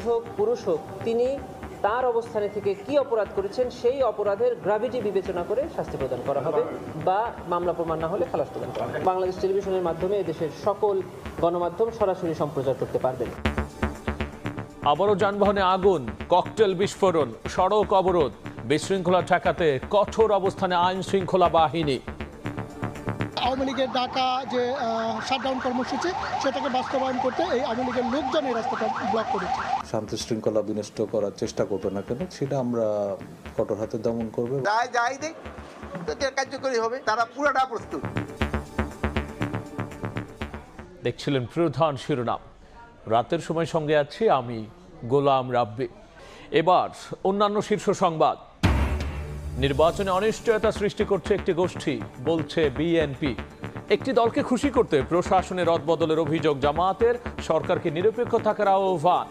হোক পুরুষ হোক, তিনি তার অবস্থানে থেকে কি অপরাধ করেছেন সেই অপরাধের গ্র্যাভিটি বিবেচনা করে শাস্তি প্রদান করা হবে বা মামলা প্রমাণ না হলে খালাস প্রদান করা হবে। বাংলাদেশ টেলিভিশনের মাধ্যমে দেশের সকল গণমাধ্যম সরাসরি সম্প্রচার করতে পারবেন। আবারও যানবাহনে আগুন, ককটেল বিস্ফোরণ, সড়ক অবরোধ, বিশৃঙ্খলা ঠেকাতে কঠোর অবস্থানে আইন শৃঙ্খলা বাহিনী। আওয়ামী লীগের ডাকা যে শাটডাউন কর্মসূচি সেটাকে বাস্তবায়ন করতে এই আওয়ামী লীগের লোকজন এই রাস্তাটা ব্লক করেছে। শান্তি শৃঙ্খলা বিনষ্ট করার চেষ্টা করবে না কেন সেটা আমরা কঠোর হাতে দমন করবো। যাই দেখ কার্যকরী হবে, তারা পুরোটা প্রস্তুত। দেখছিলেন প্রধান শিরোনাম। রাতের সময় সঙ্গে আছি আমি গোলাম রাব্বি। এবার অন্যান্য শীর্ষ সংবাদ। নির্বাচনে অনিশ্চয়তা সৃষ্টি করছে একটি গোষ্ঠী, বলছে বিএনপি। একটি দলকে খুশি করতে প্রশাসনের রদবদলের অভিযোগ জামায়াতের, সরকারকে নিরপেক্ষ থাকার আহ্বান।